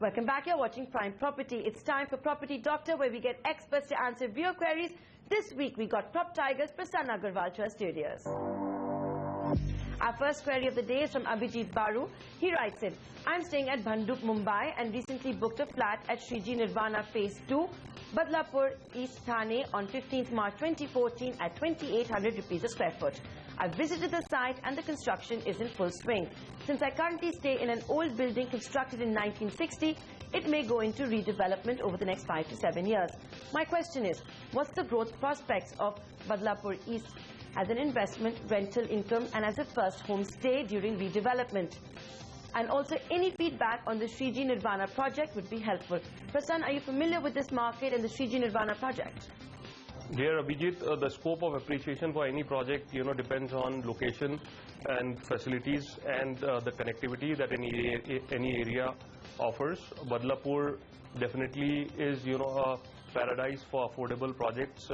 Welcome back. You're watching Prime Property. It's time for Property Doctor, where we get experts to answer viewer queries. This week we got Prop Tiger's Prasanna Agarwal to our studios. Our first query of the day is from Abhijit Baru. He writes in, I'm staying at Bhandup, Mumbai and recently booked a flat at Shriji Nirvana Phase 2, Badlapur, East Thane on 15th March 2014 at 2,800 rupees a square foot. I've visited the site and the construction is in full swing. Since I currently stay in an old building constructed in 1960, it may go into redevelopment over the next 5 to 7 years. My question is, what's the growth prospects of Badlapur East as an investment, rental income and as a first home stay during redevelopment? And also any feedback on the Shriji Nirvana project would be helpful. Prasanna, are you familiar with this market and the Shriji Nirvana project? Dear Abhijit, the scope of appreciation for any project, depends on location and facilities and the connectivity that any area offers. Badlapur definitely is, a paradise for affordable projects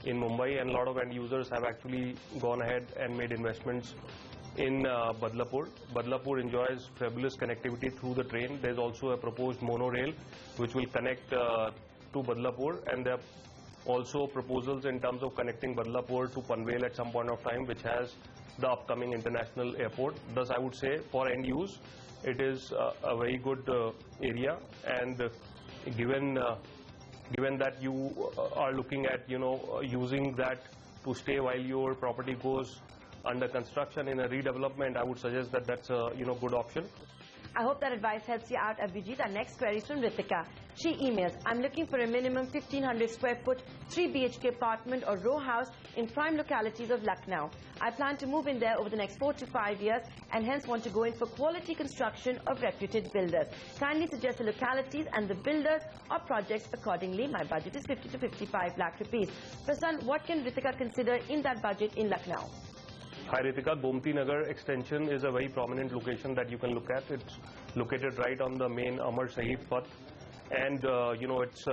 in Mumbai, and a lot of end users have actually gone ahead and made investments in Badlapur. Badlapur enjoys fabulous connectivity through the train. There's also a proposed monorail which will connect to Badlapur, and there are also proposals in terms of connecting Badlapur to Panvel at some point of time, which has the upcoming international airport. Thus, I would say for end use, it is a very good area, and given that you are looking at using that to stay while your property goes under construction in a redevelopment, I would suggest that that's a good option. I hope that advice helps you out, Abhijit. Our next query is from Ritika. She emails, I'm looking for a minimum 1,500 square foot 3 BHK apartment or row house in prime localities of Lucknow. I plan to move in there over the next 4 to 5 years and hence want to go in for quality construction of reputed builders. Kindly suggest the localities and the builders or projects accordingly. My budget is 50 to 55 lakh rupees. Prasanna, what can Ritika consider in that budget in Lucknow? Hi Ritika, Gomti Nagar extension is a very prominent location that you can look at. It's located right on the main Amar Sahib Path, and it's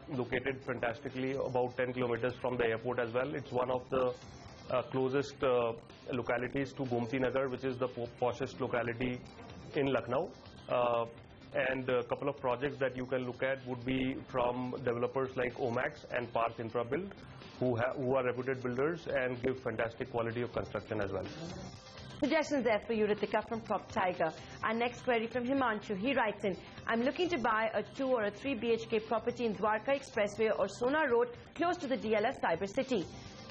located fantastically about 10 kilometers from the airport as well. It's one of the closest localities to Gomti Nagar, which is the poshest locality in Lucknow. And a couple of projects that you can look at would be from developers like Omax and Parth Infrabuild, who are reputed builders and give fantastic quality of construction as well. Suggestions there for you, Ritika, from Prop Tiger. Our next query from Himanshu. He writes in, I'm looking to buy a 2 or a 3 BHK property in Dwarka Expressway or Sona Road close to the DLF Cyber City.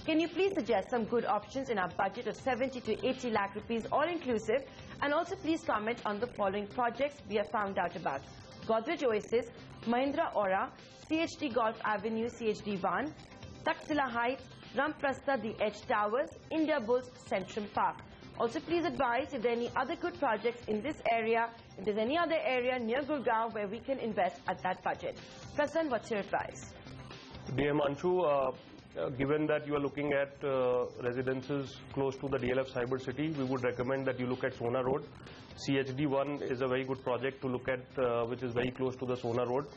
Can you please suggest some good options in our budget of 70 to 80 lakh rupees all inclusive, and also please comment on the following projects we have found out about: Godrej Oasis, Mahindra Aura, CHD Golf Avenue CHD1, Taxila Heights, Ramprastha The Edge Towers, India Bulls Centrum Park. Also please advise if there are any other good projects in this area, if there's any other area near Gurgaon where we can invest at that budget. Prasanna, what's your advice? Dear Manshu, given that you are looking at residences close to the DLF Cyber City, we would recommend that you look at Sona Road. CHD1 is a very good project to look at, which is very close to the Sona Road,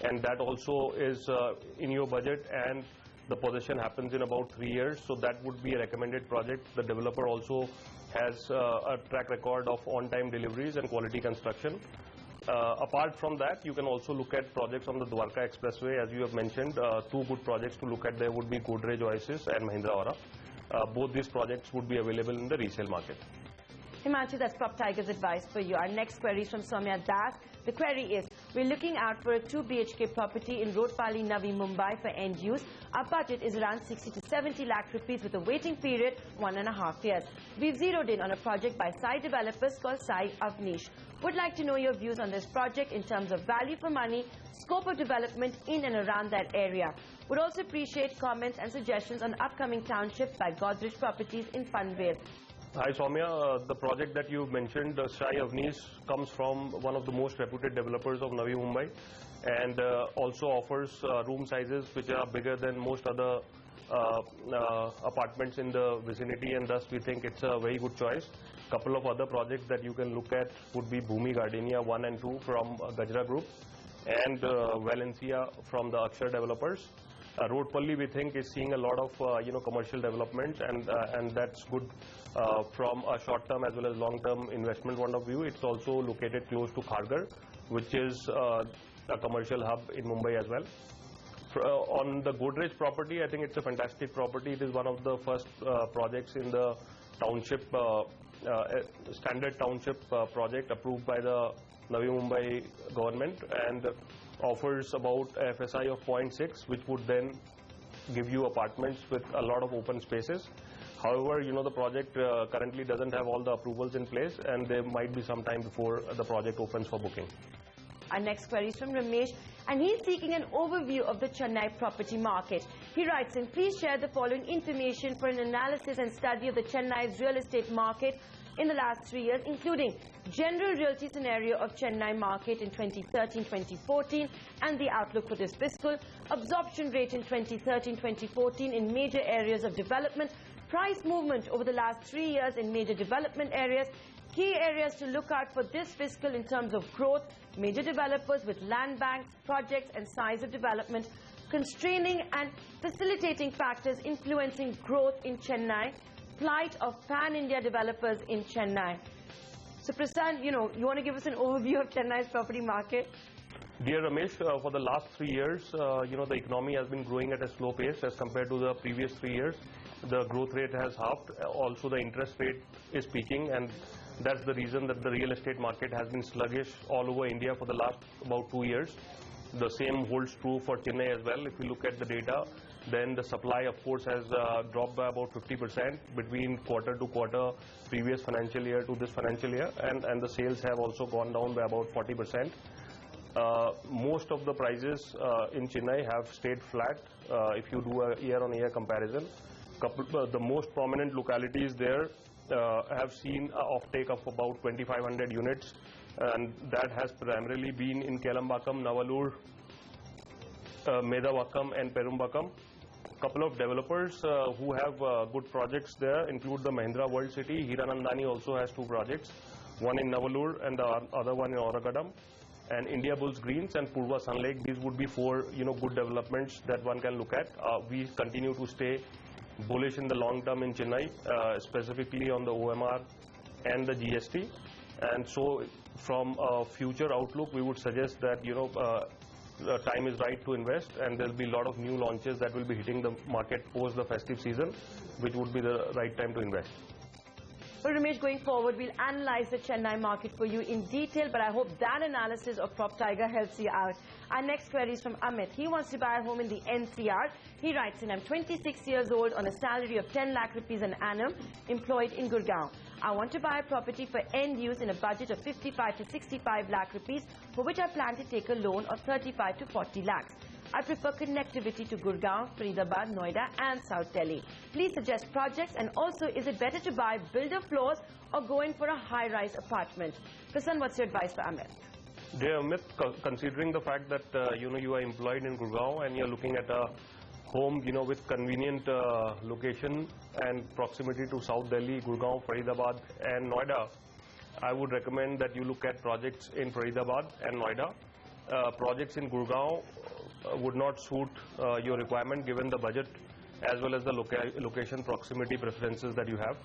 and that also is in your budget, and the possession happens in about 3 years, so that would be a recommended project. The developer also has a track record of on-time deliveries and quality construction. Apart from that, you can also look at projects on the Dwarka Expressway, as you have mentioned. 2 good projects to look at there would be Godrej Oasis and Mahindra Aura. Both these projects would be available in the resale market. Himanshu, that's Prop Tiger's advice for you. Our next query is from Soumya Das. The query is, we're looking out for a 2 BHK property in Roadpali, Navi Mumbai for end use. Our budget is around 60 to 70 lakh rupees with a waiting period 1.5 years. We've zeroed in on a project by Sai developers called Sai Avnish. Would like to know your views on this project in terms of value for money, scope of development in and around that area. Would also appreciate comments and suggestions on upcoming township by Godrej Properties in Panvel. Hi Soumya, the project that you mentioned, Sai Avnish, comes from one of the most reputed developers of Navi Mumbai, and also offers room sizes which are bigger than most other apartments in the vicinity, and thus we think it's a very good choice. Couple of other projects that you can look at would be Bhumi Gardenia 1 and 2 from Gajra Group, and Valencia from the Akshar developers. Roadpalli, we think, is seeing a lot of commercial developments, and that's good from a short-term as well as long-term investment point of view. It's also located close to Kharghar, which is a commercial hub in Mumbai as well. On the Godrej property, I think it's a fantastic property. It is one of the first projects in the township, standard township project approved by the Navi Mumbai government, and offers about a FSI of 0.6, which would then give you apartments with a lot of open spaces. However, the project currently doesn't have all the approvals in place, and there might be some time before the project opens for booking. Our next query is from Ramesh, and he's seeking an overview of the Chennai property market. He writes in, please share the following information for an analysis and study of the Chennai's real estate market in the last 3 years, including general realty scenario of Chennai market in 2013-2014 and the outlook for this fiscal, absorption rate in 2013-2014 in major areas of development, price movement over the last 3 years in major development areas, key areas to look out for this fiscal in terms of growth, major developers with land banks, projects and size of development, constraining and facilitating factors influencing growth in Chennai, plight of pan-India developers in Chennai. So Prasad, you want to give us an overview of Chennai's property market? Dear Ramesh, for the last 3 years, the economy has been growing at a slow pace as compared to the previous 3 years. The growth rate has halved. Also, the interest rate is peaking, and that's the reason that the real estate market has been sluggish all over India for the last about 2 years. The same holds true for Chennai as well. If you look at the data, then the supply, of course, has dropped by about 50% between quarter to quarter, previous financial year to this financial year, and the sales have also gone down by about 40%. Most of the prices in Chennai have stayed flat if you do a year-on-year comparison. The most prominent localities there have seen an offtake of about 2,500 units, and that has primarily been in Kelambakam, Navalur, Medavakkam and Perumbakam. Couple of developers who have good projects there include the Mahindra World City. Hiranandani also has 2 projects, one in Navalur and the other one in Oragadam, and India Bulls Greens and Purva Sun Lake. These would be 4 good developments that one can look at. We continue to stay bullish in the long term in Chennai, specifically on the OMR and the GST, and so from a future outlook we would suggest that the time is right to invest, and there will be a lot of new launches that will be hitting the market post the festive season, which would be the right time to invest. Well, Ramesh, going forward, we'll analyze the Chennai market for you in detail, but I hope that analysis of PropTiger helps you out. Our next query is from Amit. He wants to buy a home in the NCR. He writes in, I'm 26 years old on a salary of 10 lakh rupees an annum, employed in Gurgaon. I want to buy a property for end use in a budget of 55 to 65 lakh rupees, for which I plan to take a loan of 35 to 40 lakhs. I prefer connectivity to Gurgaon, Faridabad, Noida and South Delhi. Please suggest projects, and also, is it better to buy builder floors or go in for a high-rise apartment? Prasanna, what's your advice for Amit? Dear Amit, considering the fact that you are employed in Gurgaon and you're looking at a home with convenient location and proximity to South Delhi, Gurgaon, Faridabad and Noida, I would recommend that you look at projects in Faridabad and Noida. Projects in Gurgaon would not suit your requirement given the budget as well as the location proximity preferences that you have.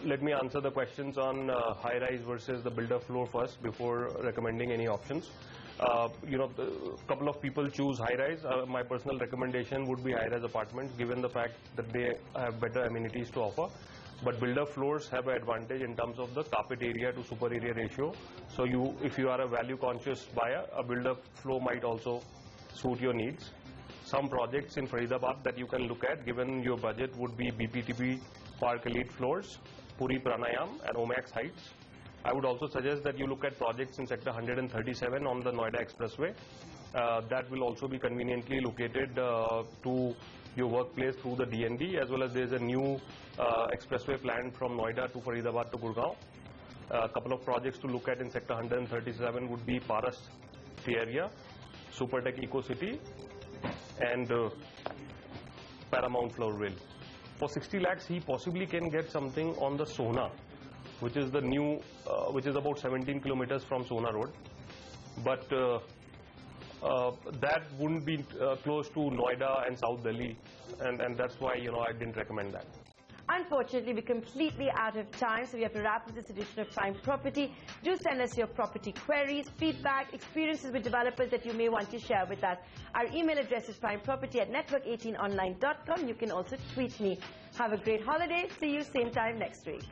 Let me answer the questions on high-rise versus the builder floor first before recommending any options. A couple of people choose high-rise. My personal recommendation would be high-rise apartments, given the fact that they have better amenities to offer. But builder floors have an advantage in terms of the carpet area to super area ratio. So if you are a value-conscious buyer, a builder floor might also suit your needs. Some projects in Faridabad that you can look at, given your budget, would be BPTP Park Elite Floors, Puri Pranayam and Omax Heights. I would also suggest that you look at projects in Sector 137 on the Noida Expressway. That will also be conveniently located to your workplace through the DND, as well as there is a new expressway planned from Noida to Faridabad to Gurgaon. A couple of projects to look at in Sector 137 would be Paras Area, Supertech Eco City and Paramount Flowerville. For 60 lakhs, he possibly can get something on the Sohna, which is the new, which is about 17 kilometers from Sohna Road. But that wouldn't be close to Noida and South Delhi, and that's why I didn't recommend that. Unfortunately, we're completely out of time, so we have to wrap up this edition of Prime Property. Do send us your property queries, feedback, experiences with developers that you may want to share with us. Our email address is primeproperty@network18online.com. You can also tweet me. Have a great holiday. See you same time next week.